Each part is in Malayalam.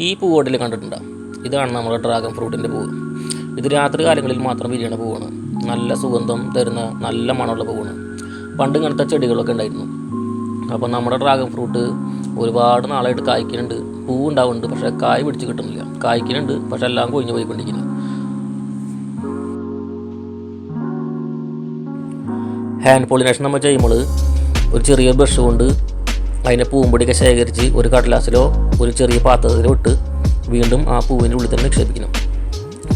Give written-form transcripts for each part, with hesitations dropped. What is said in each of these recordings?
ഈ പൂവോട്ടിൽ കണ്ടിട്ടുണ്ടോ? ഇതാണ് നമ്മുടെ ഡ്രാഗൺ ഫ്രൂട്ടിൻ്റെ പൂവ്. ഇത് രാത്രി കാലങ്ങളിൽ മാത്രം വിരിയണ പൂവാണ്. നല്ല സുഗന്ധം തരുന്ന നല്ല മണമുള്ള പൂവാണ്. പണ്ട് ഇങ്ങനത്തെ ചെടികളൊക്കെ ഉണ്ടായിരുന്നു. അപ്പോൾ നമ്മുടെ ഡ്രാഗൺ ഫ്രൂട്ട് ഒരുപാട് നാളായിട്ട് കായ്ക്കുന്നുണ്ട്, പൂവ് ഉണ്ടാവുന്നുണ്ട്, പക്ഷേ കായ് പിടിച്ച് കിട്ടുന്നില്ല. കായ്ക്കുന്നുണ്ട്, പക്ഷെ എല്ലാം കൊഴിഞ്ഞു പോയിക്കൊണ്ടിരിക്കുന്നു. ഹാൻഡ് പോളിനേഷൻ നമ്മൾ ചെയ്യുമ്പോൾ ഒരു ചെറിയ ബ്രഷ് കൊണ്ട് അതിൻ്റെ പൂമ്പൊടിയൊക്കെ ശേഖരിച്ച് ഒരു കടലാസിലോ ഒരു ചെറിയ പാത്രത്തിലോ ഇട്ട് വീണ്ടും ആ പൂവിൻ്റെ ഉള്ളിൽ തന്നെ നിക്ഷേപിക്കണം.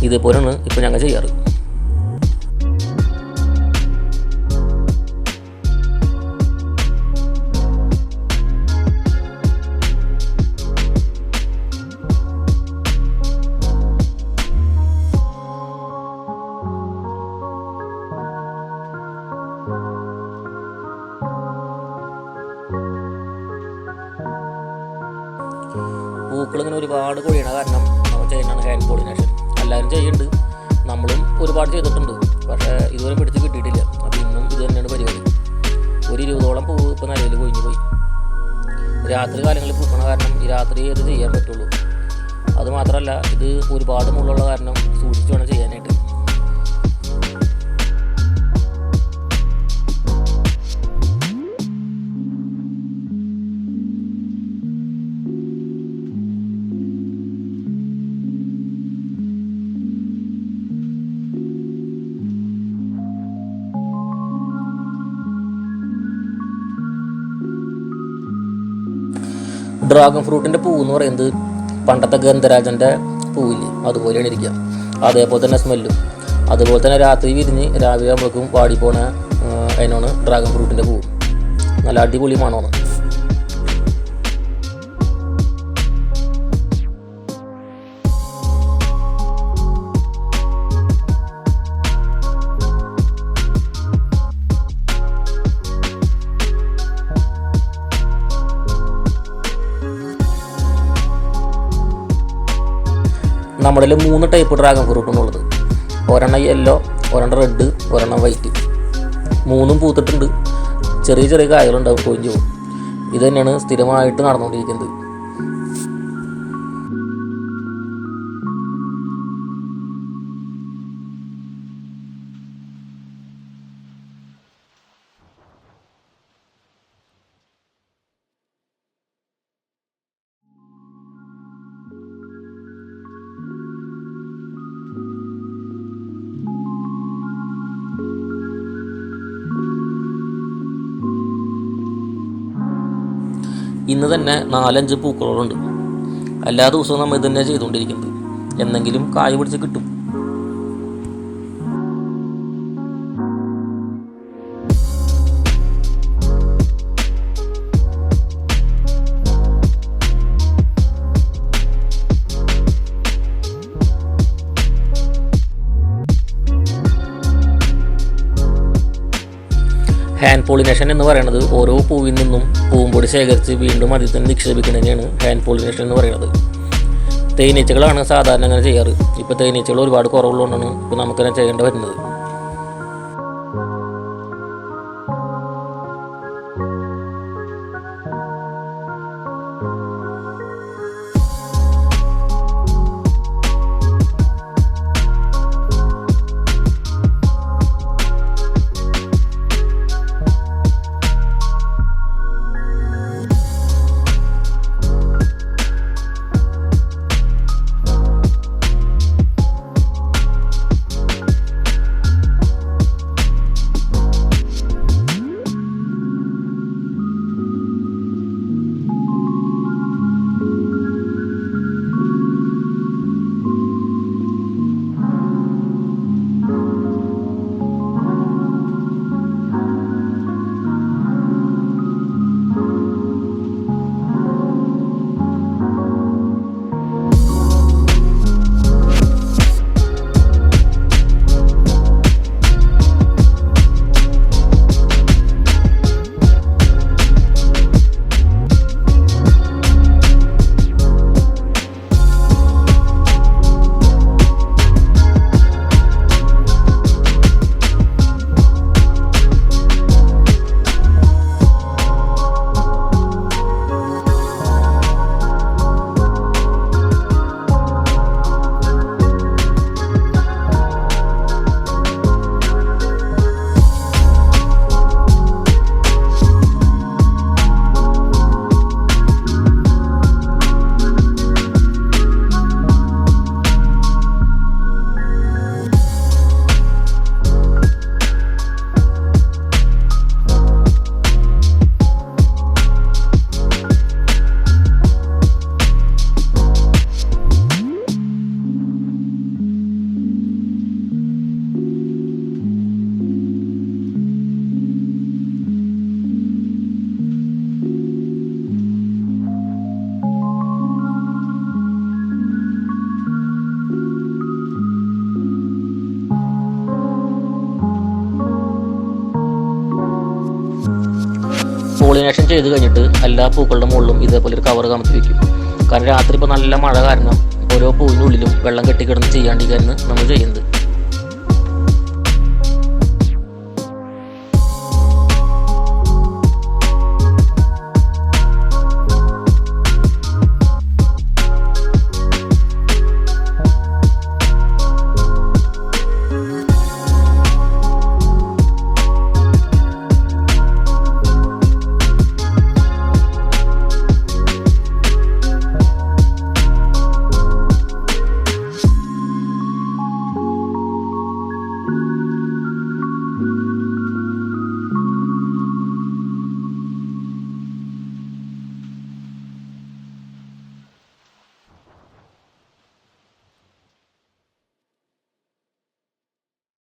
ഇതേപോലെയാണ് ഇപ്പോൾ ഞങ്ങൾ ചെയ്യാറ്. പൂക്കളിങ്ങനെ ഒരുപാട് കൊഴിയണ കാരണം നമ്മൾ ചെയ്യുന്നതാണ് ഹാൻഡ് പോളിനേഷൻ. എല്ലാവരും ചെയ്യുന്നുണ്ട്, നമ്മളും ഒരുപാട് ചെയ്തിട്ടുണ്ട്, പക്ഷേ ഇതുവരെ പിടിച്ച് കിട്ടിയിട്ടില്ല. അപ്പോൾ ഇന്നും ഇത് തന്നെയാണ് പരിപാടി. ഒരു 20ഓളം പൂവ് ഇപ്പോൾ നിലവിൽ കൊഴിഞ്ഞു പോയി. രാത്രി കാലങ്ങളിൽ പൂക്കണ കാരണം ഈ രാത്രി ഇത് ചെയ്യാൻ പറ്റുള്ളൂ. അതുമാത്രമല്ല, ഇത് ഒരുപാട് മുള്ളുള്ള കാരണം സൂക്ഷിച്ച് വേണം ചെയ്യാനായിട്ട്. ഡ്രാഗൺ ഫ്രൂട്ടിൻ്റെ പൂവ് എന്ന് പറയുന്നത് പണ്ടത്തെ ഗന്ധരാജൻ്റെ പൂവില്ലേ, അതുപോലെയാണ് ഇരിക്കുക. അതേപോലെ തന്നെ സ്മെല്ലും. അതുപോലെ തന്നെ രാത്രി വിരിഞ്ഞ് രാവിലെ ആകുമ്പോഴേക്കും വാടിപ്പോണ അതിനാണ് ഡ്രാഗൺ ഫ്രൂട്ടിൻ്റെ പൂവ്. നല്ല അടിപൊളി മണമാണ്. നമ്മളിൽ 3 ടൈപ്പ് ഡ്രാഗൺ ഫ്രൂട്ടാണുള്ളത്. ഒരെണ്ണം യെല്ലോ, ഒരെണ്ണം റെഡ്, ഒരെണ്ണം വൈറ്റ്. 3ഉം പൂത്തിട്ടുണ്ട്. ചെറിയ ചെറിയ കായകളുണ്ടാവും, കൊഴിഞ്ഞു പോകും. ഇത് തന്നെയാണ് സ്ഥിരമായിട്ട് നടന്നുകൊണ്ടിരിക്കുന്നത്. ഇന്ന് തന്നെ 4-5 പൂക്കളോടുണ്ട്. എല്ലാ ദിവസവും നമ്മൾ ഇത് തന്നെ ചെയ്തുകൊണ്ടിരിക്കുന്നത്. എന്തെങ്കിലും കായ് പിടിച്ച് കിട്ടും. ഹാൻഡ് പോളിനേഷൻ എന്ന് പറയുന്നത് ഓരോ പൂവിൽ നിന്നും പൂമ്പൊടി ശേഖരിച്ച് വീണ്ടും അതിൽ തന്നെ നിക്ഷേപിക്കുന്നതിനെയാണ് ഹാൻഡ് പോളിനേഷൻ എന്ന് പറയുന്നത്. തേനീച്ചകളാണ് സാധാരണ അങ്ങനെ ചെയ്യാറ്. ഇപ്പോൾ തേനീച്ചകൾ ഒരുപാട് കുറവുള്ളതുകൊണ്ടാണ് ഇപ്പോൾ നമുക്കങ്ങനെ ചെയ്യേണ്ടി വരുന്നത്. പോളിനേഷൻ ചെയ്ത് കഴിഞ്ഞിട്ട് എല്ലാ പൂക്കളുടെ മുകളിലും ഇതേപോലെ ഒരു കവർ കമത്തി വയ്ക്കും. കാരണം രാത്രി ഇപ്പോൾ നല്ല മഴ കാരണം ഓരോ പൂവിനുള്ളിലും വെള്ളം കെട്ടിക്കിടന്ന് ചെയ്യാണ്ടിരിക്കാനാണ് നമ്മൾ ചെയ്യുന്നത്.